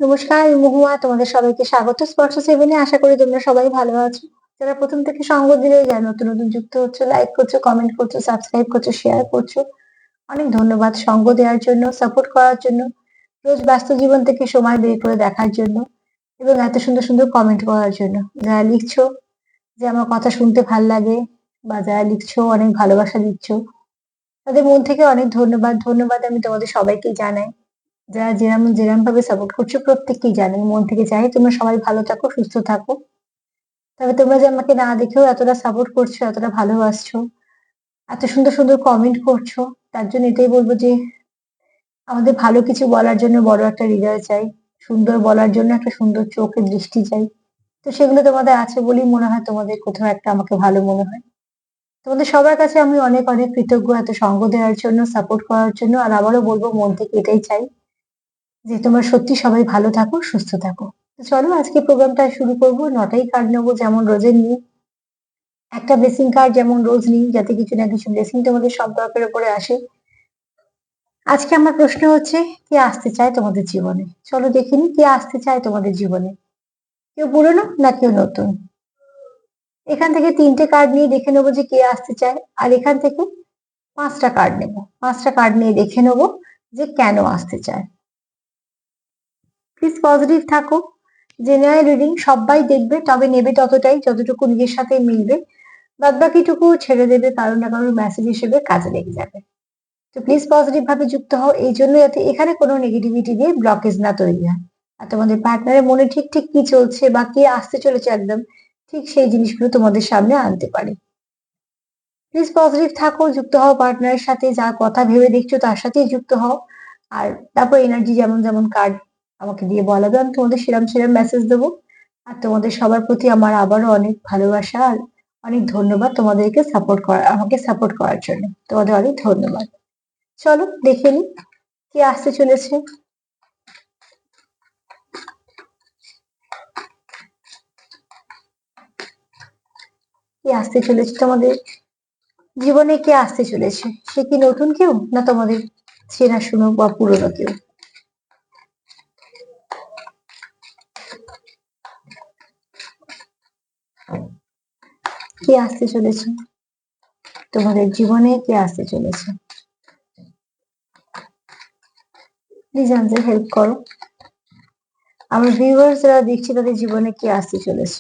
নমস্কার, আমি মহুয়া। তোমাদের সবাইকে স্বাগত স্পর্শ সেভেনে। আশা করি তোমরা সবাই ভালো আছো। যারা প্রথম থেকে সঙ্গ দিলে, যারা নতুন নতুন যুক্ত হচ্ছে, লাইক করছো, কমেন্ট করছো, সাবস্ক্রাইব করছো, শেয়ার করছো, অনেক ধন্যবাদ সঙ্গ দেওয়ার জন্য, সাপোর্ট করার জন্য, রোজ ব্যস্ত জীবন থেকে সময় বের করে দেখার জন্য এবং এত সুন্দর সুন্দর কমেন্ট করার জন্য। যারা লিখছো যে আমার কথা শুনতে ভাল লাগে, বা যারা লিখছো অনেক ভালোবাসা দিচ্ছ, তাদের মন থেকে অনেক ধন্যবাদ। ধন্যবাদ আমি তোমাদের সবাইকে জানাই। যারা যেরকম যেরকম ভাবে সাপোর্ট করছো প্রত্যেককেই জানাই, মন থেকে চাই তোমরা সবাই ভালো থাকো, সুস্থ থাকো। তবে তোমরা যে আমাকে না দেখেও এতটা সাপোর্ট করছো, এতটা ভালোবাসছো, এত সুন্দর সুন্দর কমেন্ট করছো, তার জন্য এটাই বলবো যে আমাদের ভালো কিছু বলার জন্য বড় একটা হৃদয় চাই, সুন্দর বলার জন্য একটা সুন্দর চোখের দৃষ্টি চাই। তো সেগুলো তোমাদের আছে বলেই মনে হয় তোমাদের কোথাও একটা আমাকে ভালো মনে হয়। তোমাদের সবার কাছে আমি অনেক অনেক কৃতজ্ঞ এত সঙ্গ দেওয়ার জন্য, সাপোর্ট করার জন্য। আর আবারও বলবো, মন থেকে এটাই চাই যে তোমরা সত্যি সবাই ভালো থাকো, সুস্থ থাকো। তো চলো আজকে প্রোগ্রামটা শুরু করবো। 9টাই কার্ড নেবো, যেমন রোজের নিই। একটা ব্লেসিং কার্ড যেমন রোজ নিই, যাতে কিছু না কিছু ব্লেসিং তোমাদের সম্পর্কের উপরে আসে। আজকে আমার প্রশ্ন হচ্ছে, কে আসতে চায় তোমাদের জীবনে? চলো দেখে নিই কে আসতে চায় তোমাদের জীবনে। কেউ পুরনো না কেউ নতুন? এখান থেকে 3টে কার্ড নিয়ে দেখে নেবো যে কে আসতে চায়। আর এখান থেকে 5টা কার্ড নেবো। 5টা কার্ড নিয়ে দেখে নেবো যে কেন আসতে চায়। প্লিজ পজিটিভ থাকো। জেনারেল রিডিং সবাই দেখবে, তবে নেবে ততটাই যতটুকু নিজের সাথে মিলবে। বাদ বাকিটুকু ছেড়ে দেবে, কারো না কারোর মেসেজ হিসেবে কাজে লেগে যাবে। তো প্লিজ পজিটিভ ভাবে যুক্ত হও, এই জন্য যাতে এখানে কোনো নেগেটিভিটি দিয়ে ব্লকেজ না তৈরি হয়। আর তোমাদের পার্টনারের মনে ঠিক ঠিক কি চলছে বা কি আসতে চলেছে একদম, ঠিক সেই জিনিসগুলো তোমাদের সামনে আনতে পারে। প্লিজ পজিটিভ থাকো, যুক্ত হও পার্টনারের সাথে, যা কথা ভেবে দেখছো তার সাথেই যুক্ত হও। আর তারপর এনার্জি যেমন যেমন কার্ড আমাকে দিয়ে বলাবে, আমি তোমাদের সেরম সেরম মেসেজ দেবো। আর তোমাদের সবার প্রতি আমার আবারও অনেক ভালোবাসা আর অনেক ধন্যবাদ তোমাদেরকে সাপোর্ট করা, আমাকে সাপোর্ট করার জন্য তোমাদের অনেক ধন্যবাদ। চলো দেখে নি কে আসতে চলেছে। কে আসতে চলেছে তোমাদের জীবনে? কে আসতে চলেছে? সে কি নতুন কেউ, না তোমাদের চেনাশোনা বা পুরনো কেউ? কে আসতে চলেছে তোমাদের জীবনে? কে আসতে চলেছে? প্লিজ আমাদের হেল্প করো। আমার ভিউয়ার্স যারা দেখছি, তাদের জীবনে কে আসতে চলেছে?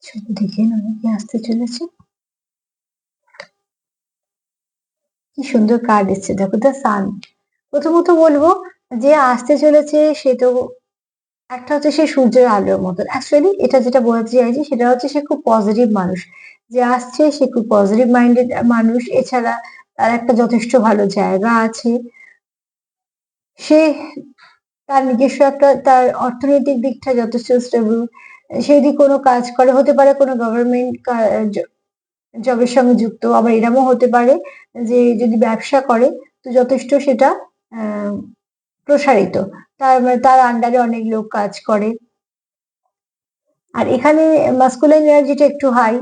ছবি দেখে না, কে আসতে চলেছে। কি সুন্দর কার্ড এসছে, দেখো, দ্য সান। প্রথমত বলবো, যে আসতে চলেছে সে তো একটা হচ্ছে সে সূর্যের আলোর মতন। অ্যাকচুয়ালি এটা যেটা বলতে চাইছি সেটা হচ্ছে সে খুব পজিটিভ মানুষ। যে আসছে সে খুব পজিটিভ মাইন্ডেড মানুষ। এছাড়া তার একটা যথেষ্ট ভালো জায়গা আছে। সে তার নিজস্ব একটা, তার অর্থনৈতিক দিকটা যথেষ্ট স্টেবল। সে যদি কোনো কাজ করে, হতে পারে কোনো গভর্নমেন্ট জবের সঙ্গে যুক্ত, আবার এরমও হতে পারে যে যদি ব্যবসা করে তো যথেষ্ট সেটা আহ, প্রসারিত। তার মানে তার আন্ডারে অনেক লোক কাজ করে। আর এখানে মাস্কুলাইন এনার্জিটা একটু হাই,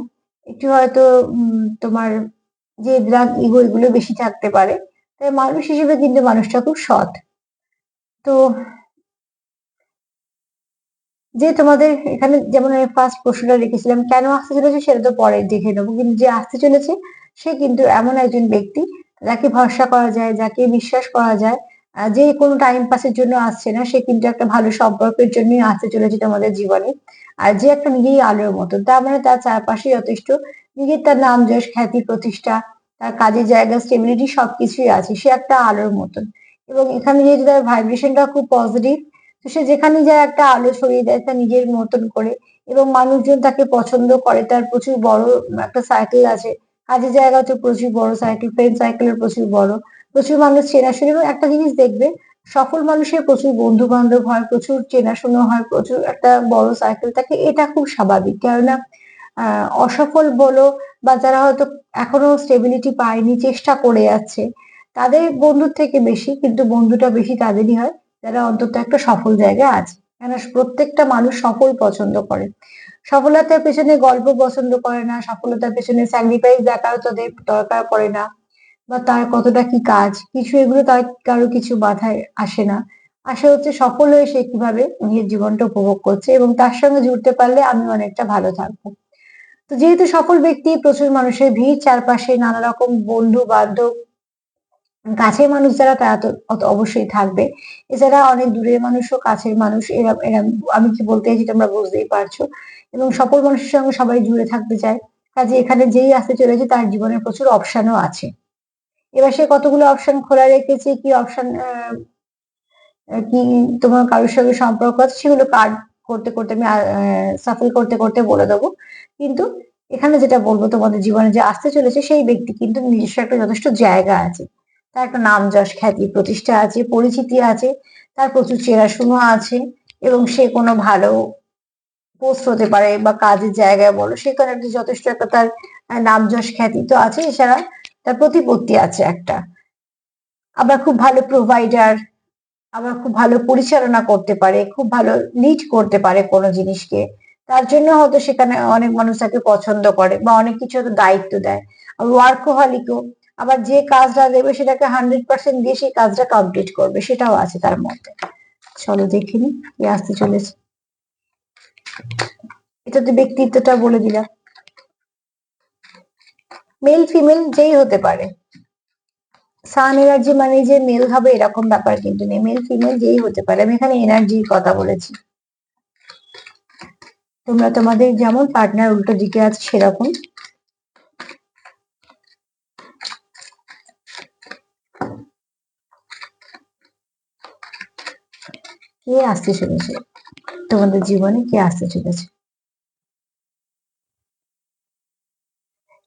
একটু হয়তো তোমার যে রাগ ইগো এগুলো বেশি থাকতে পারে। তাই মানুষ হিসেবে কিন্তু মানুষটা খুব সৎ। তো যে তোমাদের এখানে যেমন আমি ফার্স্ট প্রশ্নটা রেখেছিলাম কেন আসতে চলেছে, সেটা তো পরে দেখে নেবো। কিন্তু যে আসতে চলেছে সে কিন্তু এমন একজন ব্যক্তি যাকে ভরসা করা যায়, যাকে বিশ্বাস করা যায়। যে কোনো টাইম পাসের জন্য আসছে না, সে কিন্তু একটা ভালো সম্পর্কের জন্যই আসতে চলেছে তোমাদের জীবনে। আর যে একটা নিজেই আলোর মতো, তার মানে তার চারপাশে যথেষ্ট নিজের, তার নাম যশ খ্যাতি প্রতিষ্ঠা, তার কাজের জায়গা স্টেবিলিটি সবকিছুই আছে। সে একটা আলোর মতন। এবং এখানে যেহেতু তার ভাইব্রেশনটা খুব পজিটিভ, তো সে যেখানে যায় একটা আলো ছড়িয়ে দেয় তার নিজের মতন করে। এবং মানুষজন তাকে পছন্দ করে, তার প্রচুর বড় একটা সার্কেল আছে। কাজের জায়গাতে প্রচুর বড় সার্কেল, ফ্রেন্ড সার্কেলের প্রচুর বড়, প্রচুর মানুষ চেনাশোনা। এবং একটা জিনিস দেখবে, সফল মানুষের প্রচুর বন্ধু বান্ধব হয়, প্রচুর চেনাশোনা হয়, প্রচুর একটা বড় সার্কেল থাকে। এটা খুব স্বাভাবিক, কেননা অসফল বলো বা যারা হয়তো এখনো স্টেবিলিটি পায়নি, চেষ্টা করে যাচ্ছে, তাদের বন্ধুর থেকে বেশি কিন্তু বন্ধুটা বেশি তাদেরই হয় যারা অন্তত একটা সফল জায়গায় আছে। কেন প্রত্যেকটা মানুষ সফল পছন্দ করে, সফলতার পেছনে গল্প পছন্দ করে না, সফলতার পেছনে স্যাক্রিফাইস দেখার তাদের দরকার পড়ে না, বা তার কতটা কি কাজ কিছু এগুলো তার কারো কিছু মাথায় আসে না। আসে হচ্ছে সফল হয়ে সে কিভাবে নিজের জীবনটা উপভোগ করছে এবং তার সঙ্গে জুড়তে পারলে আমি অনেকটা ভালো থাকবো। তো যেহেতু সফল ব্যক্তি, প্রচুর মানুষের ভিড় চারপাশে, নানা রকম বন্ধু বান্ধব, কাছের মানুষ যারা তারা তো অবশ্যই থাকবে। এছাড়া অনেক দূরের মানুষও কাছের মানুষ, এরম এরম আমি কি বলতে চাইছি তোমরা বুঝতেই পারছো। এবং সকল মানুষের সঙ্গে সবাই জুড়ে থাকতে চায়, কাজে এখানে যেই আসতে চলেছে তার জীবনে প্রচুর অপশনও আছে। এবার সে কতগুলো অপশন খোলা রেখেছে, কি অপশন কি তোমার কারোর সঙ্গে সম্পর্ক আছে সেগুলো কার্ড করতে করতে আমি সাফল করতে করতে বলে দেবো। কিন্তু এখানে যেটা বলবো, তোমাদের জীবনে যে আসতে চলেছে সেই ব্যক্তি কিন্তু নিজস্ব একটা যথেষ্ট জায়গা আছে, তার একটা নাম যশ খ্যাতি প্রতিষ্ঠা আছে, পরিচিতি আছে, তার প্রচুর চেনাশোনা আছে, এবং সে কোনো ভালো পোস্ট হতে পারে বা কাজের জায়গায় বলো সেখানে একটা যথেষ্ট একটা তার নাম যশ খ্যাতি তো আছে। এছাড়া তার প্রতিপত্তি আছে একটা, আবার খুব ভালো প্রোভাইডার, আবার খুব ভালো পরিচালনা করতে পারে, খুব ভালো লিড করতে পারে কোনো জিনিসকে। তার জন্য হয়তো সেখানে অনেক মানুষ তাকে পছন্দ করে বা অনেক কিছু হয়তো দায়িত্ব দেয়। ওয়ার্কহলিকও, আবার যে কাজটা দেবে সেটাকে 100% দিয়ে সেই কাজটা কমপ্লিট করবে, সেটাও আছে তার মধ্যে। চলো দেখিনি কি আসতে চলেছে। এটা তো ব্যক্তিত্বটা বলে দিলাম। মেল ফিমেল যেই হতে পারে, সান এনার্জি মানে যে মেল হবে এরকম ব্যাপার কিন্তু নেই, মেল ফিমেল যেই হতে পারে, আমি এখানে এনার্জির কথা বলেছি। তোমরা তোমাদের যেমন পার্টনার উল্টো দিকে আছে সেরকম। কে আসতে চলেছে তোমাদের জীবনে, কে আসতে চলেছে?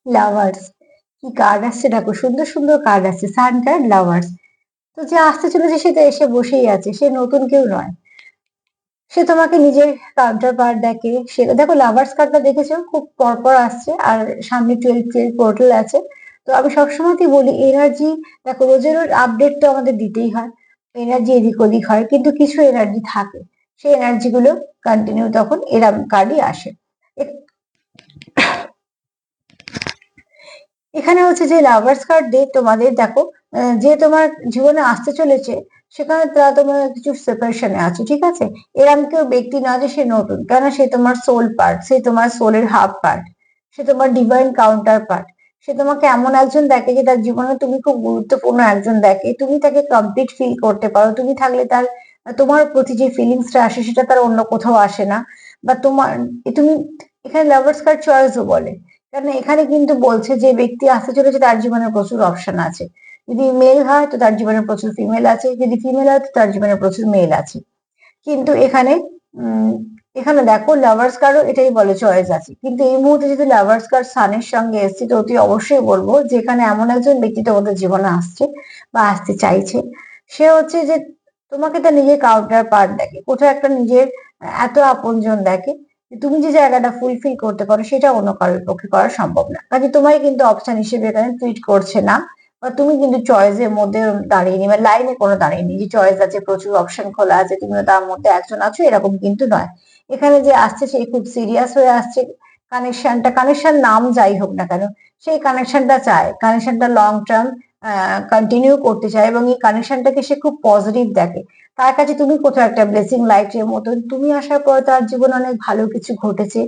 লাভার্স, কি কার্ড আসছে দেখো, সুন্দর সুন্দর কার্ড আসছে, সান কার্ড, লাভার্স। তো যে আসতে চলেছে সে তো এসে বসেই আছে, সে নতুন কেউ নয়, সে তোমাকে নিজের কাউন্টার পার্ট দেখে। সে দেখো লাভার্স কার্ডটা দেখেছো খুব পরপর আসছে, আর সামনে 12 পোর্টাল আছে। তো আমি সবসময়ই বলি এনার্জি, দেখো রোজের রোজ আপডেট তো আমাদের দিতেই হয়, এনার্জি এদিক ওদিক হয়, কিন্তু কিছু এনার্জি থাকে, সেই এনার্জি গুলো কন্টিনিউ তখন এরম কার্ডই আসে। এখানে হচ্ছে যে লাভার্স কার্ড দিয়ে তোমাদের দেখো, যে তোমার জীবনে আসতে চলেছে সেখানে তারা তোমার কিছু সেপারেশনে আছে, ঠিক আছে। এরম কেউ ব্যক্তি না যে সে নতুন, কেন সে তোমার সোল পার্ট, সে তোমার সোলের হাফ পার্ট, সে তোমার ডিভাইন কাউন্টার পার্ট। সে তোমাকে এমন একজন দেখে যে তার জীবনে তুমি খুব গুরুত্বপূর্ণ একজন দেখে, তুমি তাকে কমপ্লিট ফিল করতে পারো, তুমি থাকলে তার তোমার প্রতি যে ফিলিংসটা আসে সেটা তার অন্য কোথাও আসে না। বা তোমার তুমি এখানে লাভার্স কার্ড চয়েসও বলে, কারণ এখানে কিন্তু বলছে যে ব্যক্তি আসতে চলেছে তার জীবনে প্রচুর অপশন আছে। যদি মেল হয় তো তার জীবনে প্রচুর ফিমেল আছে, যদি ফিমেল হয় তো তার জীবনে প্রচুর মেল আছে। কিন্তু এখানে উম এখানে দেখো লাভার্স কার্ডও এটাই বলে চয়েস আছে, কিন্তু এই মুহূর্তে যদি লাভার্স কার্ড সানের সঙ্গে এসছে তো অতি অবশ্যই বলবো যে এখানে এমন একজন ব্যক্তি তোমাদের জীবনে আসছে বা আসতে চাইছে। সে হচ্ছে যে তোমাকে তার নিজের কাউন্টার পার্ট দেখে, কোথাও একটা নিজের এত আপনজন দেখে যে তুমি যে জায়গাটা ফুলফিল করতে পারো সেটা অন্য কারোর পক্ষে করা সম্ভব না, কাজে তোমায় কিন্তু অপশন হিসেবে এখানে ট্রিট করছে না। বা তুমি কিন্তু চয়েসের মধ্যে দাঁড়িয়ে নি বা লাইনে কোনো দাঁড়িয়ে নি যে চয়েস আছে, প্রচুর অপশন খোলা আছে, তুমিও তার মধ্যে একজন আছো, এরকম কিন্তু নয়। এখানে যে আসছে সে খুব সিরিয়াস হয়ে আসছে, কানেকশন নাম যাই হোক না কেন সেই কানেকশনটা চায়, কানেকশনটা লং টার্ম কন্টিনিউ করতে চায়, এবং এই কানেকশনটাকে সে খুব পজিটিভ দেখে। তার কাছে তুমি কোথাও একটা ব্লেসিং লাইটের মতন, তুমি আসার পর তার জীবনে অনেক ভালো কিছু ঘটেছে।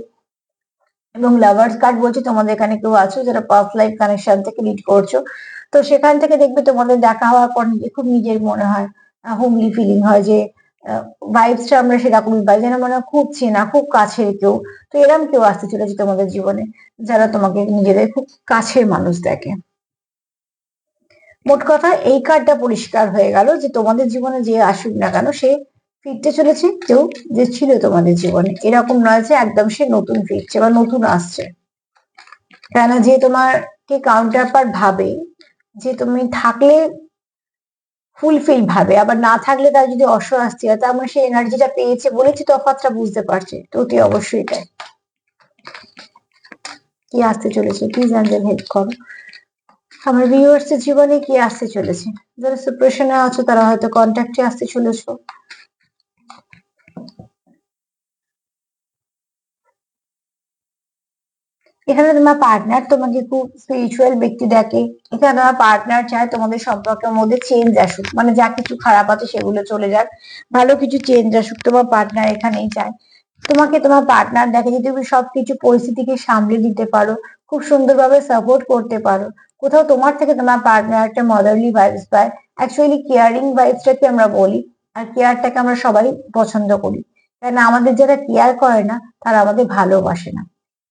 এবং লাভার্স কার্ড বলছে তোমাদের এখানে কেউ আছো যারা পাস্ট লাইফ কানেকশন থেকে লিড করছো, তো সেখান থেকে দেখবে তোমাদের দেখা হওয়ার পর খুব নিজের মনে হয়, হোমলি ফিলিং হয়, যে ভাইবসটা আমরা সেরকমই পাই, যেন মনে হয় খুব চেনা, খুব কাছের কেউ। তো এরকম কেউ আসতে চলেছে তোমাদের জীবনে, যারা তোমাকে নিজেদের খুব কাছের মানুষ দেখে। মোট কথা এই কার্ডটা পরিষ্কার হয়ে গেল যে তোমাদের জীবনে যে আসুক না কেন সে ফিরতে চলেছে, কেউ যে ছিল তোমাদের জীবনে, এরকম নয় যে একদম সে নতুন ফিরছে বা নতুন আসছে। কেন যে তোমাকে কাউন্টার পার্ট ভাবে, যে তুমি থাকলে ফুলফিল ভাবে, আবার না থাকলে তার যদি অস্বস্তি হয়, তার মানে সে এনার্জিটা পেয়েছে বলেছি তফাৎটা বুঝতে পারছে, তো অতি অবশ্যই তাই। কি আসতে চলেছে প্লিজ অ্যাঞ্জেল হেল্প করো আমার ভিউয়ার্স এর জীবনে, কি আসতে চলেছে। যারা সেপারেশনে আছো তারা হয়তো কন্ট্যাক্টে আসতে চলেছো, এখানে তোমার পার্টনার তোমাকে খুব স্পিরিচুয়াল ব্যক্তি দেখে। এখানে তোমার পার্টনার চায় তোমাদের সম্পর্কের মধ্যে চেঞ্জ আসুক, মানে যা কিছু খারাপ আছে সেগুলো চলে যাক, ভালো কিছু চেঞ্জ আসুক, তোমার পার্টনার এখানেই চায়। তোমাকে তোমার পার্টনার দেখে যে তুমি সবকিছু পরিস্থিতিকে সামলে দিতে পারো, খুব সুন্দরভাবে সাপোর্ট করতে পারো। কোথাও তোমার থেকে তোমার পার্টনার একটা মদারলি ভাইবস পায়। অ্যাকচুয়ালি কেয়ারিং ভাইবসটাকে আমরা বলি, আর কেয়ারটাকে আমরা সবাই পছন্দ করি। কেন আমাদের যারা কেয়ার করে না তারা আমাদের ভালোবাসে না।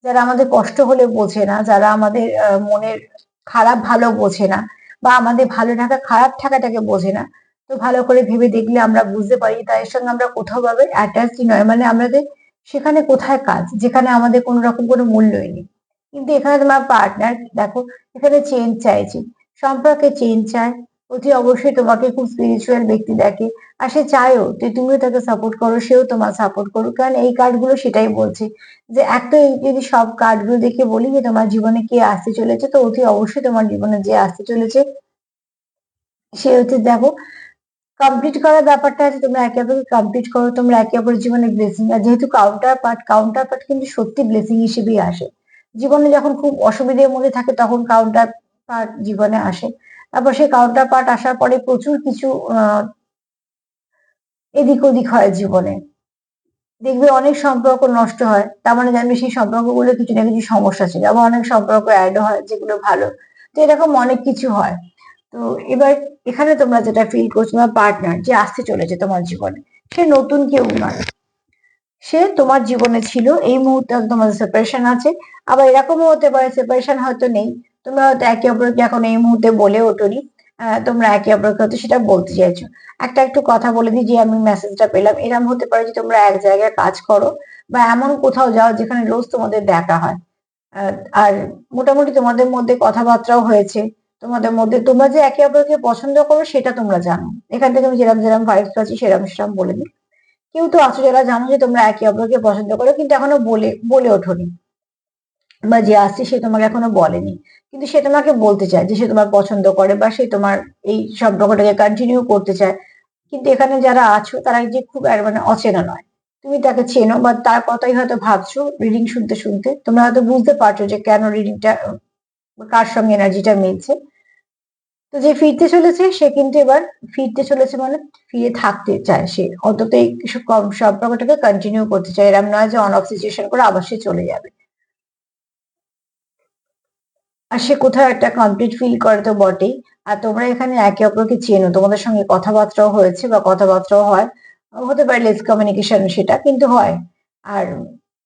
যারা আমাদের কষ্ট হলে বোঝে না, যারা আমাদের মনের খারাপ ভালো বোঝে না, বা আমাদের ভালো থাকা খারাপ থাকাটাকে বোঝে না, তো ভালো করে ভেবে দেখলে আমরা বুঝতে পারি তাদের সঙ্গে আমরা কোথাও ভাবে অ্যাটাচই নয়, মানে আমাদের সেখানে কোথায় কাজ যেখানে আমাদের কোনো রকম কোনো মূল্যই নেই। কিন্তু এখানে তোমার পার্টনার দেখো এখানে চেঞ্জ চাইছে, সম্পর্কে চেঞ্জ চায়। অতি অবশ্যই তোমাকে খুব স্পিরিচুয়াল ব্যক্তি দেখে, আর সে চায়ও যে তুমিও তাকে সাপোর্ট করো, সেও তোমার সাপোর্ট করুক, কারণ এই কার্ডগুলো সেটাই বলছে। যে একটা যদি সব কার্ডগুলো দেখে বলি যে তোমার জীবনে কে আসতে চলেছে, তো অতি অবশ্যই তোমার জীবনে যে আসতে চলেছে সে হচ্ছে দেখো কমপ্লিট করার ব্যাপারটা আছে, তোমরা একে অপরকে কমপ্লিট করো, তোমরা একে অপরের জীবনে ব্লেসিং। আর যেহেতু কাউন্টার পার্ট কিন্তু সত্যি ব্লেসিং হিসেবেই আসে। জীবনে যখন খুব অসুবিধার মধ্যে থাকে তখন কাউন্টার পার্ট জীবনে আসে। তারপর সেই কাউন্টার পার্ট আসার পরে প্রচুর কিছু এদিক ওদিক হয় জীবনে। দেখবে অনেক সম্পর্ক নষ্ট হয়, তার মানে জানবে সেই সম্পর্কগুলো কিছু না কিছু সমস্যা ছিল। আবার অনেক সম্পর্ক অ্যাড হয় যেগুলো ভালো। তো এরকম অনেক কিছু হয়। তো এবার এখানে তোমরা যেটা ফিল করছো, তোমার পার্টনার যে আসতে চলেছে তোমার জীবনে, সে নতুন কেউ নয়। সে তোমার জীবনে ছিল, এই মুহূর্তে হয়তো তোমাদের সেপারেশন আছে। আবার এরকমও হতে পারে সেপারেশন হয়তো নেই, তোমরা হয়তো একে অপরকে এখন এই মুহূর্তে বলে ওঠোনি। তোমরা একে অপরকে হয়তো সেটা বলতে চাইছো। একটা একটু কথা বলে দিই যে আমি মেসেজটা পেলাম, এরকম হতে পারে যে তোমরা এক জায়গায় কাজ করো বা এমন কোথাও যাও যেখানে রোজ তোমাদের দেখা হয়। আহ, আর মোটামুটি তোমাদের মধ্যে কথাবার্তাও হয়েছে। তোমাদের মধ্যে তোমরা যে একে অপরকে পছন্দ করো সেটা তোমরা জানো। এখান থেকে আমি যেরকম যেরকম ভাইবস পাচ্ছি সেরকম সেরকম বলে দিই। কেউ তো আছো যারা জানো যে তোমরা একে অপরকে পছন্দ করো, কিন্তু এখনো বলে বলে ওঠোনি, বা যে আসছে সে তোমাকে এখনো বলেনি, কিন্তু সে তোমাকে বলতে চায় যে সে তোমার পছন্দ করে বা সে তোমার এই সম্পর্কটাকে কন্টিনিউ করতে চায়। কিন্তু এখানে যারা আছো তারা যে খুব মানে অচেনা নয়, তুমি তাকে চেনো বা তার কথাই হয়তো ভাবছো। রিডিং শুনতে শুনতে তোমরা হয়তো বুঝতে পারছো যে কেন রিডিংটা, কার সঙ্গে এনার্জিটা মিলছে। তো যে ফিরতে চলেছে সে কিন্তু এবার ফিরতে চলেছে, মানে ফিরে থাকতে চায়, সে অন্তত এই সম্পর্কটাকে কন্টিনিউ করতে চায়। এরম নয় যে অন অফ সিচুয়েশন করে আবার সে চলে যাবে। আর সে কোথাও একটা কমপ্লিট ফিল করে তো বটেই। আর তোমরা এখানে একে অপরকে চেনো, তোমাদের সঙ্গে কথাবার্তাও হয়েছে বা কথাবার্তাও হয়। হতে পারে লেস কমিউনিকেশন, সেটা কিন্তু হয়। আর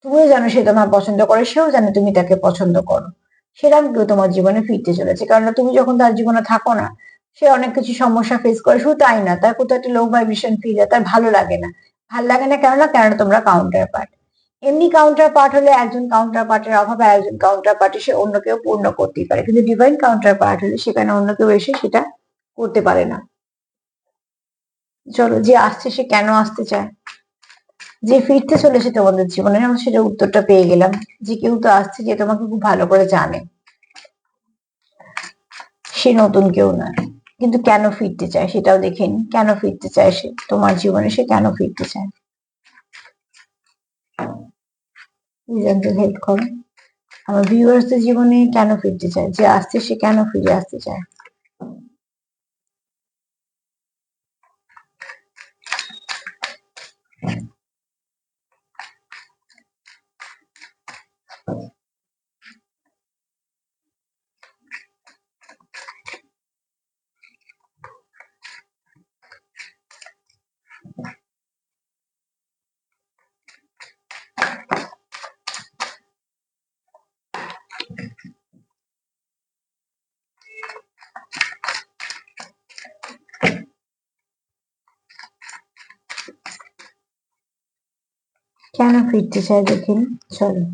তুমিও জানো সে তোমার পছন্দ করে, সেও জানে তুমি তাকে পছন্দ করো। সেরকম কেউ তোমার জীবনে ফিরতে চলেছে, কারণ তুমি যখন তার জীবনে থাকো না, সে অনেক কিছু সমস্যা ফেস করে। শুধু তাই না, তার কোথাও একটা লো ভাইব্রেশন ফিল হয়, তার ভালো লাগে না। ভালো লাগে না কেননা তোমরা কাউন্টার পার্ট। এমনি কাউন্টার পার্ট হলে একজন কাউন্টার পার্টের অভাবে একজন কাউন্টার পার্ট এসে অন্য কেউ পূর্ণ করতেই পারে, কিন্তু ডিভাইন কাউন্টার পার্ট হলে সেখানে অন্য কেউ এসে সেটা করতে পারে না। চলো, যে আসছে সে কেন আসতে চায়, যে ফিরতে চলেছে তোমাদের জীবনে, আমরা সেটা উত্তরটা পেয়ে গেলাম। যে কেউ তো আসছে যে তোমাকে খুব ভালো করে জানে, সে নতুন কেউ নয়। কিন্তু কেন ফিরতে চায় সেটাও দেখে নি, কেন ফিরতে চায় সে তোমার জীবনে, সে কেন ফিরতে চায়, হেল্প করো। আমার ভিউয়ার্সদের জীবনে কেন ফিরতে চায়, যে আসছে সে কেন ফিরে আসতে চায়। কেন ফিরতে চায় দেখেন। চলো,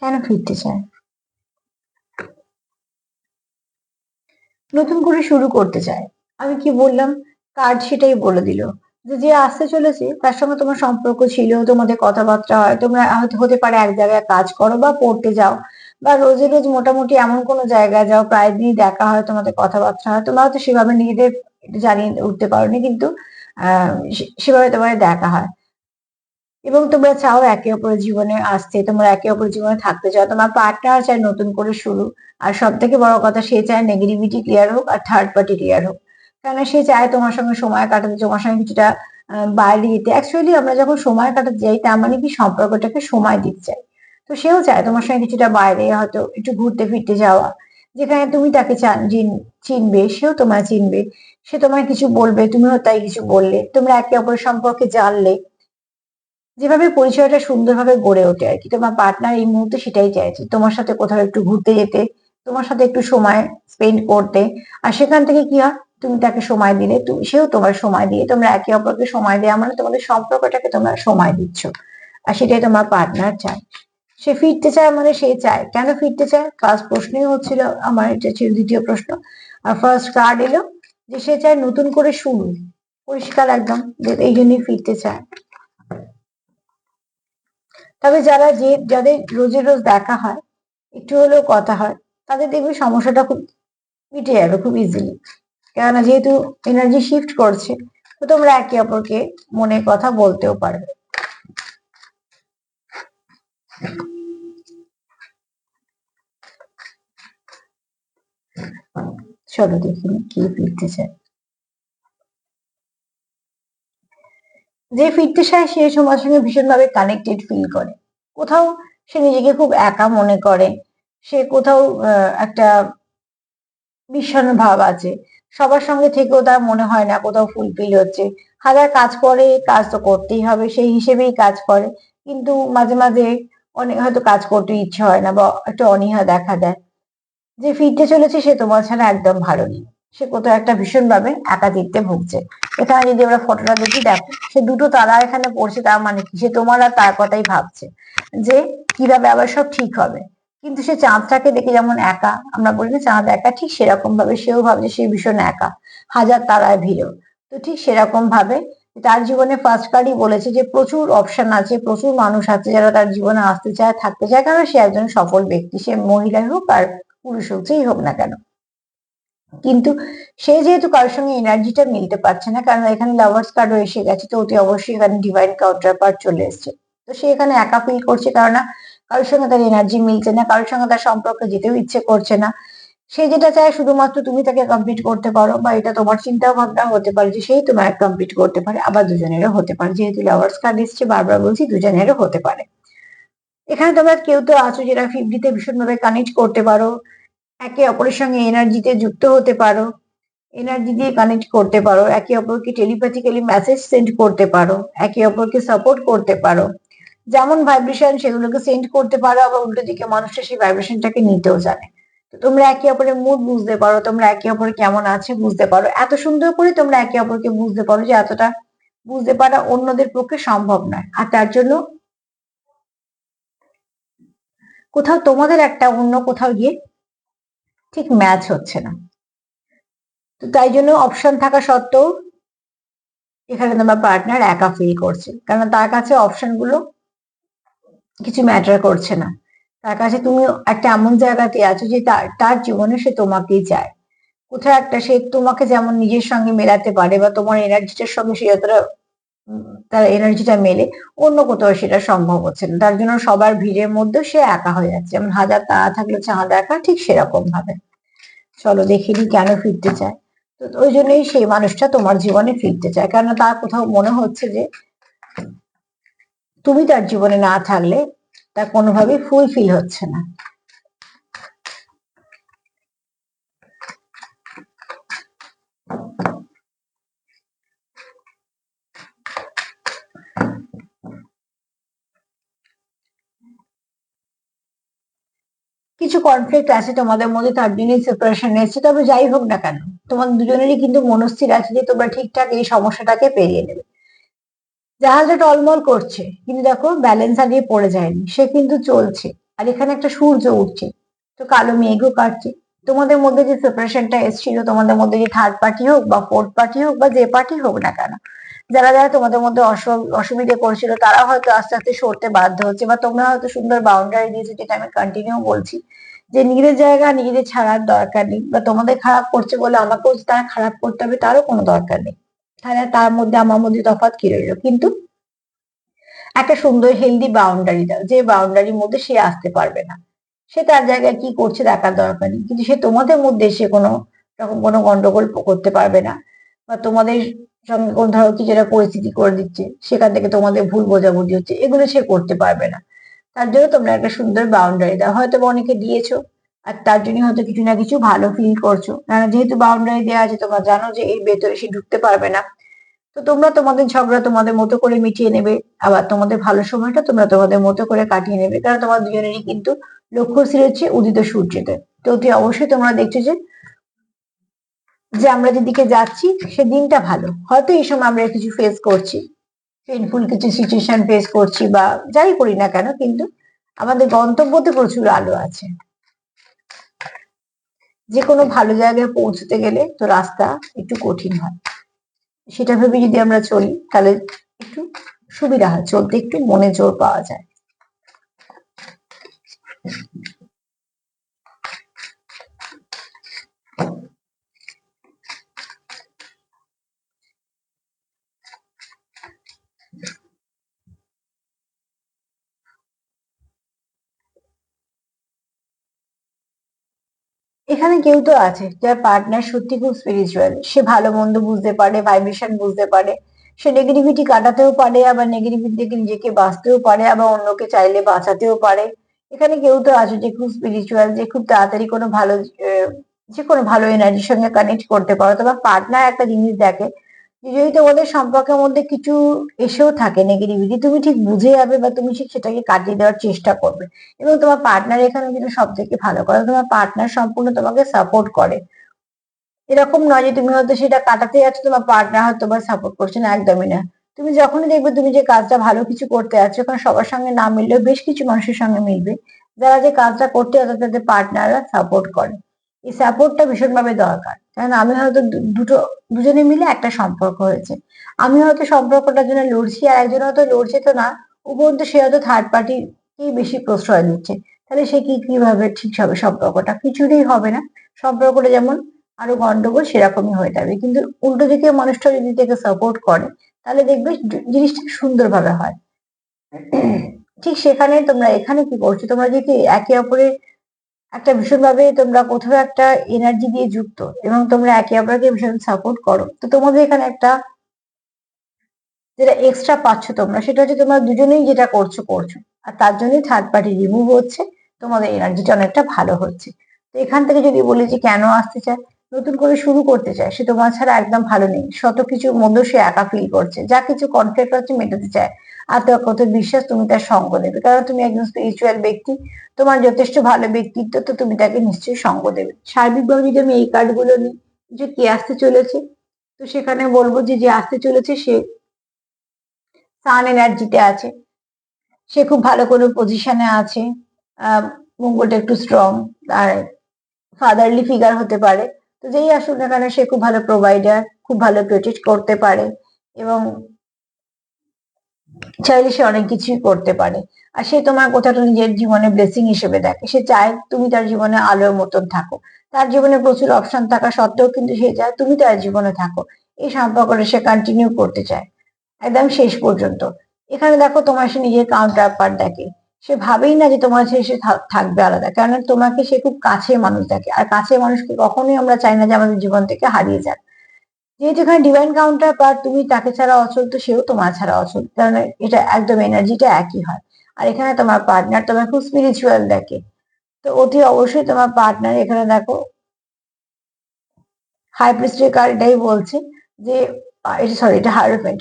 কেন ফিরতে চায়, নতুন করে শুরু করতে চায়। আমি কি বললাম, কার্ড সেটাই বলে দিল। যে যে আসতে চলেছে তার সঙ্গে তোমার সম্পর্ক ছিল, তোমাদের কথাবার্তা হয়, তোমরা হয়তো হতে পারে এক জায়গায় কাজ করো বা পড়তে যাও, বা রোজে রোজ মোটামুটি এমন কোনো জায়গায় যাও, প্রায় দিনই দেখা হয়, তোমাদের কথাবার্তা হয়। তোমরা হয়তো সেভাবে নিজেদের জানিয়ে উঠতে পারোনি, কিন্তু সেভাবে তোমাদের দেখা হয়। এবং তোমরা চাও একে অপরের জীবনে আসতে, তোমরা একে অপরের জীবনে থাকতে চাও, তোমার পার্টনার চায় নতুন করে শুরু। আর সব থেকে বড় কথা, সে চায় নেগেটিভিটি ক্লিয়ার হোক আর থার্ড পার্টি ক্লিয়ার হোক। কেননা সে চায় তোমার সঙ্গে সময় কাটাতে, তোমার সঙ্গে কিছুটা বাইরে যেতে। অ্যাকচুয়ালি আমরা যখন সময় কাটাতে যাই তার মানে কি সম্পর্কটাকে সময় দিতে চাই। তো সেও চায় তোমার সঙ্গে কিছুটা বাইরে হয়তো একটু ঘুরতে ফিরতে যাওয়া, যেখানে তুমি তাকে চিনবে, সেও তোমায় চিনবে। সে তোমায় কিছু বলবে, তুমিও তাই কিছু বললে, তোমরা একে অপরের সম্পর্কে জানলে, যেভাবে পরিচয়টা সুন্দরভাবে গড়ে ওঠে আর কি। তোমার পার্টনার এই মুহূর্তে সেটাই চাইছে, তোমার সাথে কোথাও একটু ঘুরতে যেতে, তোমার সাথে একটু সময় স্পেন্ড করতে। আর সেখান থেকে কি হয়, তুমি তাকে সময় দিলে, সেও তোমার সময় দিয়ে, তোমরা একে অপরকে সময় দেওয়া মানে তোমাদের সম্পর্কটাকে তোমরা সময় দিচ্ছ। আর সেটাই তোমার পার্টনার চায়। সে ফিরতে চায় মানে সে চায়, কেন ফিরতে চায়? ফার্স্ট প্রশ্নই হচ্ছিল আমার, এটা ছিল দ্বিতীয় প্রশ্ন। আর ফার্স্ট কার্ড এলো যে সে চায় নতুন করে শুরু, পরিষ্কার একদম, যে এই জন্যই ফিরতে চায়। তবে যাদের রোজে রোজ দেখা হয়, একটু হলেও কথা হয়, তাদের দেখবে সমস্যাটা খুব মিটে যাবে খুব ইজিলি। কেননা যেহেতু এনার্জি শিফট করছে, তো তোমরা একে অপরকে মনে কথা বলতেও পারবে। চলো দেখি কি ফিরতে চায়। যে ফিরতে চায় সে সবার সঙ্গে ভীষণভাবে কানেক্টেড ফিল করে। কোথাও সে নিজেকে খুব একা মনে করে, সে কোথাও একটা বিষণ্ণ ভাব আছে, সবার সঙ্গে থেকেও তার মনে হয় না কোথাও ফুলফিল হচ্ছে। হাজার কাজ করে, কাজ তো করতেই হবে, সেই হিসেবেই কাজ করে, কিন্তু মাঝে মাঝে অনেক হয়তো কাজ করতে ইচ্ছে হয় না বা একটু অনীহা দেখা দেয়। যে ফিরতে চলেছে সে তোমার ছাড়া একদম ভালো নেই, সে কোথাও একটা ভীষণ ভাবে একাকিত্বে ভুগছে। এখানে যদি আমরা ফটোটা দেখি, দেখো সে দুটো তারা এখানে পড়ছে, তার মানে কি, সে তোমার আর তার কথাই ভাবছে যে কিভাবে আবার সব ঠিক হবে। কিন্তু সে চাঁদটাকে দেখে যেমন একা, আমরা বলি না চাঁদ একা, ঠিক সেরকম ভাবে সেও ভাবছে সে ভীষণ একা, হাজার তারায় ভিড়েও। তো ঠিক সেরকম ভাবে তার জীবনে ফার্স্ট কার্ডই বলেছে যে প্রচুর অপশন আছে, প্রচুর মানুষ আছে যারা তার জীবনে আসতে চায়, থাকতে চায়, কারণ সে একজন সফল ব্যক্তি, সে মহিলাই হোক আর পুরুষ হোক, যেই হোক না কেন। কিন্তু সে যেহেতু কারোর সঙ্গে এনার্জিটা মিলতে পারছে না, কারণ এখানে লাভার্স কার্ডও এসে গেছে, তো অতি অবশ্যই এখানে ডিভাইন কাউন্টার পার্ট চলে এসছে। তো সে এখানে একা ফিল করছে, কারণ না কারোর সঙ্গে তার এনার্জি মিলছে না, কারোর সঙ্গে তার সম্পর্কে যেতেও ইচ্ছে করছে না। সে যেটা চায় শুধুমাত্র তুমি তাকে কমপ্লিট করতে পারো, বা এটা তোমার চিন্তা ভাবনা হতে পারে যে সেই তোমায় কমপ্লিট করতে পারে, আবার দুজনেরও হতে পারে, যেহেতু লাভার্স কার্ড এসছে বারবার বলছি দুজনেরও হতে পারে। এখানে তোমরা কেউ তো আছো যারা 50-তে ভীষণভাবে কানেক্ট করতে পারো, একে অপরের সঙ্গে এনার্জিতে যুক্ত হতে পারো, এনার্জি দিয়ে কানেক্ট করতে পারো, একে অপরকে টেলিপ্যাথিক্যালি মেসেজ সেন্ড করতে পারো, একে অপরকে সাপোর্ট করতে পারো। যেমন ভাইব্রেশন সেগুলোকে সেন্ড করতে পারো, আবার উল্টো দিকে মানুষটা সেই ভাইব্রেশনটাকে নিতেও জানে। তো তোমরা একে অপরের মুড বুঝতে পারো, তোমরা একে অপরে কেমন আছে বুঝতে পারো, এত সুন্দর করে তোমরা একে অপরকে বুঝতে পারো যে এতটা বুঝতে পারা অন্যদের পক্ষে সম্ভব নয়। আর তার জন্য কোথাও তোমাদের একটা অন্য কোথাও গিয়ে ঠিক ম্যাচ হচ্ছে না। তো তাই জন্য অপশন থাকা সত্ত্বেও এখানে তোমার পার্টনার একা ফিল করছে, কারণ তার কাছে অপশন গুলো কিছু ম্যাটার করছে না। তার কাছে তুমি একটা এমন জায়গাতে আছো যে তার জীবনে সে তোমাকেই চায়। কোথাও একটা সে তোমাকে যেমন নিজের সঙ্গে মেলাতে পারে, বা তোমার এনার্জিটার সঙ্গে সে যতটা তার এনার্জিটা মেলে, অন্য কোথাও সেটা সম্ভব হচ্ছে না। তার জন্য সবার ভিড়ের মধ্যে সে একা হয়ে যাচ্ছে, যেমন হাজার তারা থাকলে চাঁদ একা, ঠিক সেরকম ভাবে। চলো দেখিনি কেন ফিরতে চায়। তো ওই জন্যই সেই মানুষটা তোমার জীবনে ফিরতে চায়, কারণ তার কোথাও মনে হচ্ছে যে তুমি তার জীবনে না থাকলে তার কোনোভাবেই ফুলফিল হচ্ছে না। কিছু কনফ্লিক্ট আছে তোমাদের মধ্যে, তার জন্যই সেপারেশন এসেছে। তবে যাই হোক না কেন, তোমাদের দুজনেরই কিন্তু মনস্থির আছে যে তোমরা ঠিকঠাক এই সমস্যাটাকে পেরিয়ে নেবে। জাহাজটা টলমল করছে, কিন্তু দেখো ব্যালেন্স হারিয়ে পড়ে যায়নি, সে কিন্তু চলছে। আর এখানে একটা সূর্য উঠছে, তো কালো মেঘও কাটছে। তোমাদের মধ্যে যে সেপারেশনটা এসেছিল, তোমাদের মধ্যে যে থার্ড পার্টি হোক বা ফোর্থ পার্টি হোক বা যে পার্টি হোক না কেন, যারা যারা তোমাদের মধ্যে অসুবিধে করছিল, তারা হয়তো আস্তে আস্তে সরতে বাধ্য হচ্ছে, বা তোমরা হয়তো সুন্দর বাউন্ডারি দিয়েছো, যেটা আমি কন্টিনিউ বলছি যে নিজেদের জায়গা নিজেদের ছাড়ার দরকার নেই, বা তোমাদের খারাপ করছে বলে আমাকেও যে তারা খারাপ করতে হবে তারও কোনো দরকার নেই। তাহলে তার মধ্যে আমার মধ্যে তফাৎ কি রইলো? কিন্তু একটা সুন্দর হেলদি বাউন্ডারি দাও, যে বাউন্ডারির মধ্যে সে আসতে পারবে না। সে তার জায়গায় কি করছে দেখার দরকার নেই, কিন্তু সে তোমাদের মধ্যে এসে কোনো রকম কোনো গন্ডগোল করতে পারবে না, বা তোমাদের সঙ্গে কোন ধরো কি যেটা পরিস্থিতি করে দিচ্ছে, সেখান থেকে তোমাদের ভুল বোঝাবুঝি হচ্ছে, এগুলো সে করতে পারবে না। তার জন্য তোমরা একটা সুন্দর বাউন্ডারি দাও, হয়তো বা অনেকে দিয়েছো, আর তার জন্য হয়তো কিছু না কিছু ভালো ফিল করছো, কারণ যেহেতু বাউন্ডারি দেওয়া আছে তোমরা জানো যে এর ভেতরে সে ঢুকতে পারবে না। তো তোমরা তোমাদের ঝগড়া তোমাদের মতো করে মিটিয়ে নেবে, আবার তোমাদের ভালো সময়টা তোমরা তোমাদের মতো করে কাটিয়ে নেবে, কারণ তোমার দুজনেরই কিন্তু লক্ষ্যস্থির হচ্ছে উদিত সূর্যতে। তো অতি অবশ্যই তোমরা দেখছো যে যে আমরা যেদিকে যাচ্ছি সে দিনটা ভালো। হয়তো এই সময় আমরা কিছু ফেস করছি, পেইনফুল কিছু সিচুয়েশন ফেস করছি, বা যাই করি না কেন, কিন্তু আমাদের গন্তব্যতে প্রচুর আলো আছে। যে কোনো ভালো জায়গায় পৌঁছতে গেলে তো রাস্তা একটু কঠিন হয়, সেটা ভেবে যদি আমরা চলি তাহলে একটু সুবিধা হয়, চলতে একটু মনে জোর পাওয়া যায়। এখানে কেউ তো আছে যার পার্টনার সত্যি খুব স্পিরিচুয়াল, সে ভালো মন্দ বুঝতে পারে, ভাইব্রেশন বুঝতে পারে, সে নেগেটিভিটি কাটাতেও পারে, আবার নেগেটিভিটি থেকে নিজেকে বাঁচতেও পারে, আবার অন্যকে চাইলে বাঁচাতেও পারে। এখানে কেউ তো আছে যে খুব স্পিরিচুয়াল, যে খুব তাড়াতাড়ি কোনো ভালো যে কোনো ভালো এনার্জির সঙ্গে কানেক্ট করতে পারো। তোমার পার্টনার একটা জিনিস দেখে যে যদি তোমাদের সম্পর্কের মধ্যে কিছু এসেও থাকে নেগেটিভিটি, তুমি ঠিক বুঝে যাবে বা তুমি ঠিক সেটাকে কাটিয়ে দেওয়ার চেষ্টা করবে। এবং তোমার পার্টনার এখানে কিন্তু সব থেকে ভালো করে, তোমার পার্টনার সম্পূর্ণ তোমাকে সাপোর্ট করে। এরকম নয় যে তুমি হয়তো সেটা কাটাতে যাচ্ছ, তোমার পার্টনার হয়তো তোমার সাপোর্ট করছে না, একদমই না। তুমি যখনই দেখবে তুমি যে কাজটা ভালো কিছু করতে যাচ্ছ, ওখানে সবার সঙ্গে না মিললেও বেশ কিছু মানুষের সঙ্গে মিলবে, যারা যে কাজটা করতে যাচ্ছে তাদের পার্টনাররা সাপোর্ট করে। এই সাপোর্টটা ভীষণভাবে দরকার, কারণ আমি হয়তো দুজনে মিলে একটা সম্পর্ক হয়েছে, আমি হয়তো সম্পর্কটার জন্য লড়ছি, আর একজন হয়তো লড়ছে তো না, উপরন্তু সে হয়তো থার্ড পার্টিকেই বেশি প্রশ্রয় দিচ্ছে। তাহলে সে কিভাবে ঠিক হবে? সম্পর্কটা কিছুতেই হবে না। সম্পর্কটা যেমন আরো গন্ডগোল সেরকমই হয়ে যাবে, কিন্তু উল্টো দিকে মানুষটা যদি তাকে সাপোর্ট করে তাহলে দেখবে জিনিসটা সুন্দরভাবে হয়। ঠিক সেখানে তোমরা এখানে কি করছো, তোমরা যদি একে অপরের একটা ভীষণভাবে তোমরা কোথাও একটা এনার্জি দিয়ে যুক্ত, এবং তোমরা একে অপরকে ভীষণ সাপোর্ট করো, তো তোমাদের এখানে একটা যেটা এক্সট্রা পাচ্ছ তোমরা, সেটা হচ্ছে তোমরা দুজনেই যেটা করছো করছো, আর তার জন্যই থার্ড পার্টি রিমুভ হচ্ছে, তোমাদের এনার্জিটা অনেকটা ভালো হচ্ছে। তো এখান থেকে যদি বলি যে কেন আসতে চায়, নতুন করে শুরু করতে চায়, সে তোমার ছাড়া একদম ভালো নেই, শত কিছুর মধ্যে সে একা ফিল করছে, যা কিছু কনফ্লিক্ট হচ্ছে মেটাতে চায়, আর তোমার কত বিশ্বাস তুমি তার সঙ্গ দেবে, কারণ তুমি একজন স্পিরিচুয়াল ব্যক্তি, তোমার যথেষ্ট ভালো ব্যক্তিত্ব, তো তুমি তাকে নিশ্চয়ই সঙ্গ দেবে। সার্বিকভাবে যদি আমি এই কার্ডগুলো নিই যে কে আসতে চলেছে, তো সেখানে বলবো যে যে আসতে চলেছে সে সান এনার্জিতে আছে, সে খুব ভালো কোনো পজিশনে আছে, আহ মঙ্গলটা একটু স্ট্রং, আর ফাদারলি ফিগার হতে পারে। তো যেই আসুক না কেন সে খুব ভালো প্রোভাইডার, খুব ভালো প্রোটেক্ট করতে পারে, এবং চাইলে সে অনেক কিছুই করতে পারে। আর সে তোমার কথাটা নিজের জীবনে ব্লেসিং হিসেবে দেখে, সে চায় তুমি তার জীবনে আলোর মতন থাকো। তার জীবনে প্রচুর অপশন থাকা সত্ত্বেও কিন্তু সে চায় তুমি তার জীবনে থাকো, এই সম্পর্কটা সে কন্টিনিউ করতে চায় একদম শেষ পর্যন্ত। এখানে দেখো তোমার সে নিজের কাউন্টার পার্ট দেখে, সে ভাবেই না যে তোমার সে সে থাকবে আলাদা, কারণ তোমাকে সে খুব কাছের মানুষ দেখে, আর কাছের মানুষকে কখনোই আমরা চাই না যে আমাদের জীবন থেকে হারিয়ে যাক। যেহেতু এখানে ডিভাইন কাউন্টার পার্ট, তুমি তাকে ছাড়া অচল, তো সেও তোমার ছাড়া অচল, কারণ এটা একদম এনার্জিটা একই হয়। আর এখানে তোমার পার্টনার তোমার খুব স্পিরিচুয়াল দেখে, তো অতি অবশ্যই তোমার পার্টনার এখানে দেখো হাই প্রিস্টের কার্ড এটাই বলছে যে এটা সরি এটা হারোফেন্ট,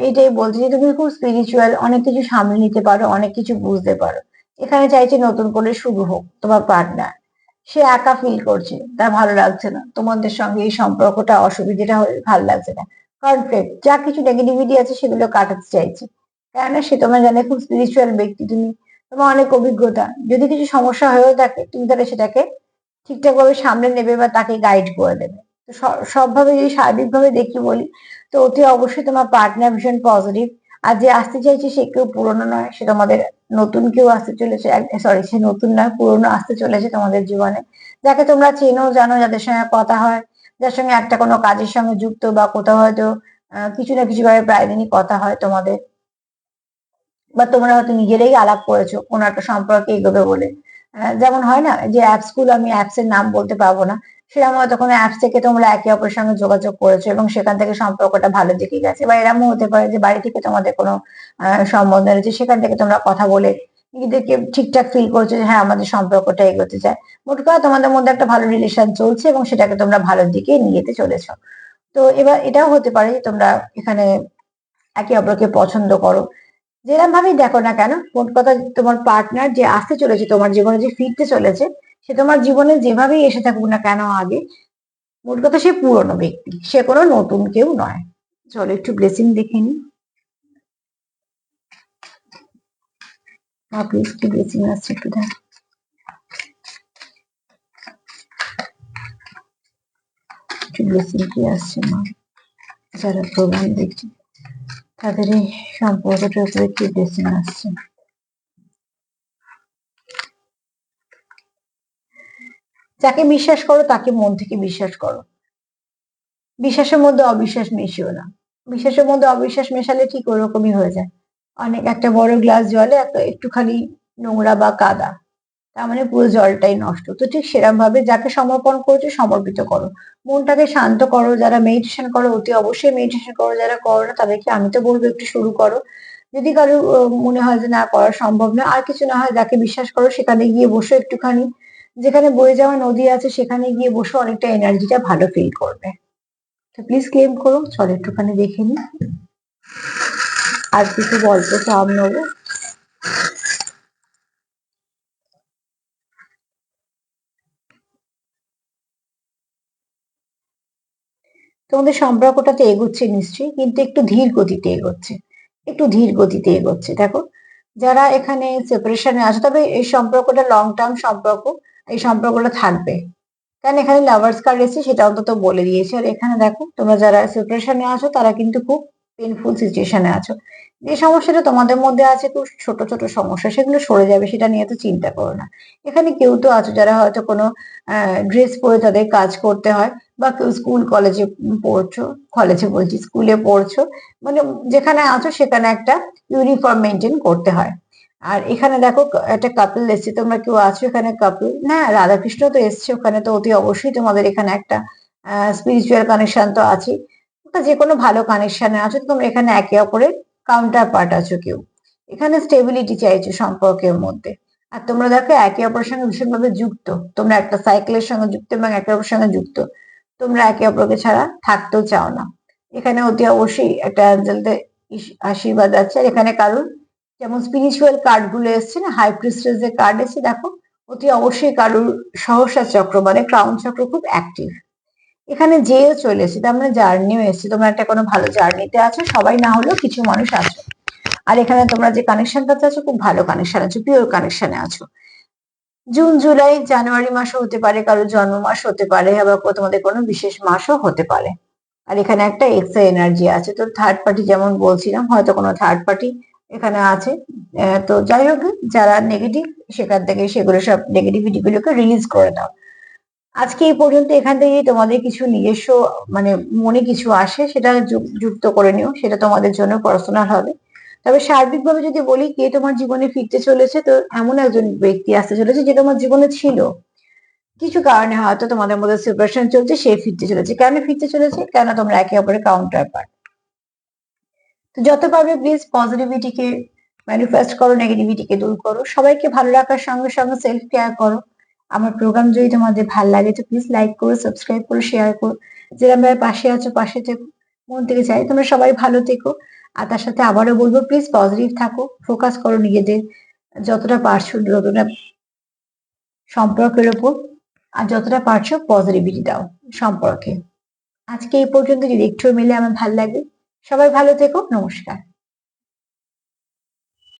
এটাই বলছে যে তুমি খুব স্পিরিচুয়াল, অনেক কিছু সামলে নিতে পারো, অনেক কিছু বুঝতে পারো। এখানে চাইছে নতুন করে শুরু হোক তোমার পার্টনার, সে একা ফিল করছে, তার ভালো লাগছে না তোমাদের সঙ্গে এই সম্পর্কটা, অসুবিধাটা হয়ে ভালো লাগছে না, কনফ্লিক্ট যা কিছু নেগেটিভিটি আছে সেগুলো কাটাতে চাইছে, কেননা সে তোমার জানে খুব স্পিরিচুয়াল ব্যক্তি তুমি, তোমার অনেক অভিজ্ঞতা, যদি কিছু সমস্যা হয়েও থাকে তুমি তাহলে সেটাকে ঠিকঠাক ভাবে সামলে নেবে বা তাকে গাইড করে দেবে। তো সবভাবে যদি সার্বিকভাবে দেখি বলি, তো অতি অবশ্যই তোমার পার্টনার ভীষণ পজিটিভ, আর যে আসতে চাইছে সে কেউ পুরনো নয়, সে তোমাদের নতুন কেউ আসতে চলেছে, সরি সে নতুন নয় পুরনো আসতে চলেছে তোমাদের জীবনে, যাকে তোমরা চেনো জানো, যাদের সঙ্গে কথা হয়, যার সঙ্গে একটা কোনো কাজের সঙ্গে যুক্ত, বা কোথাও হয়তো কিছু না কিছু ভাবে প্রায় দিনই কথা হয় তোমাদের। বা তোমরা হয়তো নিজেরাই আলাপ করেছো কোনো একটা সম্পর্কে এগোবে বলে। যেমন হয় না যে অ্যাপস গুলো, আমি অ্যাপস এর নাম বলতে পারবো না, সেরকম হয়তো কোনো অ্যাপস থেকে তোমরা একে অপরের সঙ্গে যোগাযোগ করেছো এবং সেখান থেকে সম্পর্কটা ভালো দিকে গেছে। বা এরকমও হতে পারে যে বাড়ি থেকে তোমাদের কোনো সম্বন্ধ রয়েছে, সেখান থেকে তোমরা কথা বলে নিজেদেরকে ঠিকঠাক ফিল করছো যে হ্যাঁ আমাদের সম্পর্কটা এগোতে চায়। মোট কথা তোমাদের মধ্যে একটা ভালো রিলেশন চলছে এবং সেটাকে তোমরা ভালোর দিকে নিয়ে যেতে চলেছো। তো এবার এটাও হতে পারে যে তোমরা এখানে একে অপরকে পছন্দ করো। যেরকম ভাবেই দেখো না কেন, মোট কথা তোমার পার্টনার যে আসতে চলেছে তোমার জীবনে, যে ফিরতে চলেছে, সে তোমার জীবনে যেভাবেই এসে থাকুক না কেন আগে, মোট কথা সে পুরনো ব্যক্তি, সে কোনো নতুন কেউ নয়। চলো একটু ব্লেসিং দেখে নি। প্লিজ কি ব্লেসিং আসছে একটু দেখ। একটু ব্লেসিং কি আসছে মা, যারা প্রোগ্রাম দেখছে তাদের এই সম্পর্কটার উপরে কি ব্লেসিং আসছে। যাকে বিশ্বাস করো তাকে মন থেকে বিশ্বাস করো। বিশ্বাসের মধ্যে অবিশ্বাস মিশিও না। বিশ্বাসের মধ্যে অবিশ্বাস মেশালে ঠিক ওরকমই হয়ে যায়। অনেক একটা বড় গ্লাস জলে একটা একটুখানি নোংরা বা কাদা, তার মানে পুরো জলটাই নষ্ট। তো ঠিক সেরকম ভাবে যাকে সমর্পণ করছো সমর্পিত করো, মনটাকে শান্ত করো। যারা মেডিটেশন করো অতি অবশ্যই মেডিটেশন করো, যারা করো না তাদেরকে আমি তো বলবো একটু শুরু করো। যদি কারো মনে হয় যে না করা সম্ভব না, আর কিছু না হয় যাকে বিশ্বাস করো সেখানে গিয়ে বসো একটুখানি, যেখানে বয়ে যাওয়া নদী আছে সেখানে গিয়ে বসো, অনেকটা এনার্জিটা ভালো ফিল করবে। তো প্লিজ ক্লেম করো। চলো একটুখানি দেখে নি আর কিছু গল্প চাপ নেবো। তোমাদের সম্পর্কটা তো এগোচ্ছে নিশ্চয়ই, কিন্তু একটু ধীর গতিতে এগোচ্ছে, একটু ধীর গতিতে এগোচ্ছে। দেখো যারা এখানে সেপারেশনে আছে, তবে এই সম্পর্কটা লং টার্ম সম্পর্ক, এই সম্পর্কটা থাকবে। কারণ এখানে লাভার্স কার্ড এসেছে সেটা অন্তত বলে দিয়েছে। আর এখানে দেখো তোমরা যারা সেপারেশনে আছো তারা কিন্তু খুব পেনফুল সিচুয়েশনে আছো। যে সমস্যাটা তোমাদের মধ্যে আছে খুব ছোট ছোট সমস্যা, সেগুলো সরে যাবে, সেটা নিয়ে তো চিন্তা করো না। এখানে কেউ তো আছো যারা হয়তো কোনো ড্রেস পরে তাদের কাজ করতে হয়, বা কেউ স্কুল কলেজে পড়ছো, কলেজে বলছি স্কুলে পড়ছো, মানে যেখানে আছো সেখানে একটা ইউনিফর্ম মেনটেন করতে হয়। আর এখানে দেখো একটা কাপল এসছে, তোমরা কেউ আছো এখানে কাপল না, রাধাকৃষ্ণ তো এসছে ওখানে, তো অতি অবশ্যই তোমাদের এখানে একটা স্পিরিচুয়াল কানেকশন তো আছে। যে কোনো ভালো কানেকশনে আছো, তোমরা এখানে একে অপরের কাউন্টার পার্ট আছো কেউ। এখানে স্টেবিলিটি চাইছো সম্পর্কের মধ্যে। আর তোমরা দেখো একে অপরের সঙ্গে ভীষণভাবে যুক্ত, তোমরা একটা সাইকেলের সঙ্গে যুক্ত এবং একে অপরের সঙ্গে যুক্ত। তোমরা একে অপরকে ছাড়া থাকতেও চাও না। এখানে অতি অবশ্যই একটা অ্যাঞ্জেলদের আশীর্বাদ আছে। আর এখানে কারণ যেমন স্পিরিচুয়াল কার্ড গুলো এসছে না, হাই প্রিস্টেস যে কার্ড এসছে দেখো, অতি অবশ্যই কারুর সহসা চক্র মানে ক্রাউন চক্র খুব অ্যাক্টিভ। এখানে যেও চলে এসেছে, তার মানে জার্নিও এসছে, তোমরা একটা কোনো ভালো জার্নিতে আছো, সবাই না হলেও কিছু মানুষ আছো। আর এখানে তোমরা যে কানেকশনটাতে আছো খুব ভালো কানেকশন আছো, পিওর কানেকশনে আছো। জুন জুলাই জানুয়ারি মাসও হতে পারে, কারোর জন্ম মাস হতে পারে, আবার তোমাদের কোনো বিশেষ মাসও হতে পারে। আর এখানে একটা এক্সট্রা এনার্জি আছে, তো থার্ড পার্টি যেমন বলছিলাম, হয়তো কোনো থার্ড পার্টি এখানে আছে। তো যাই হোক, যারা নেগেটিভ সেখান থেকে সেগুলো সব নেগেটিভিটি গুলোকে রিলিজ করে দাও। আজকে এই পর্যন্ত। এখান থেকে তোমাদের কিছু নিজস্ব মানে মনে কিছু আসে সেটা যুক্ত করে নিও, সেটা তোমাদের জন্য পার্সোনাল হবে। তবে সার্বিকভাবে যদি বলি কে তোমার জীবনে ফিরতে চলেছে, তো এমন একজন ব্যক্তি আসতে চলেছে যে তোমার জীবনে ছিল, কিছু কারণে হয়তো তোমাদের মধ্যে সেপারেশন চলছে, সে ফিরতে চলেছে। কেন ফিরতে চলেছে? কেন তোমরা একে অপরের কাউন্টার পার্ট। তো যত পারবে প্লিজ পজিটিভিটিকে ম্যানিফেস্ট করো, নেগেটিভিটিকে দূর করো, সবাইকে ভালো রাখার সঙ্গে সঙ্গে সেলফ কেয়ার করো। আমার প্রোগ্রাম যদি তোমাদের ভালো লাগে তো প্লিজ লাইক করো, সাবস্ক্রাইব করো, শেয়ার করো। যারা আমার পাশে আছো পাশে থেকো, মন থেকে চাই তোমরা সবাই ভালো থেকো। আর তার সাথে আবারও বলবো প্লিজ পজিটিভ থাকো, ফোকাস করো নিজেদের যতটা পারছো, যতটা সম্পর্কের উপর, আর যতটা পারছো পজিটিভিটি দাও সম্পর্কে। আজকে এই পর্যন্ত, যদি একটু মিলে আমার ভালো লাগে। সবাই ভালো থেকো, নমস্কার।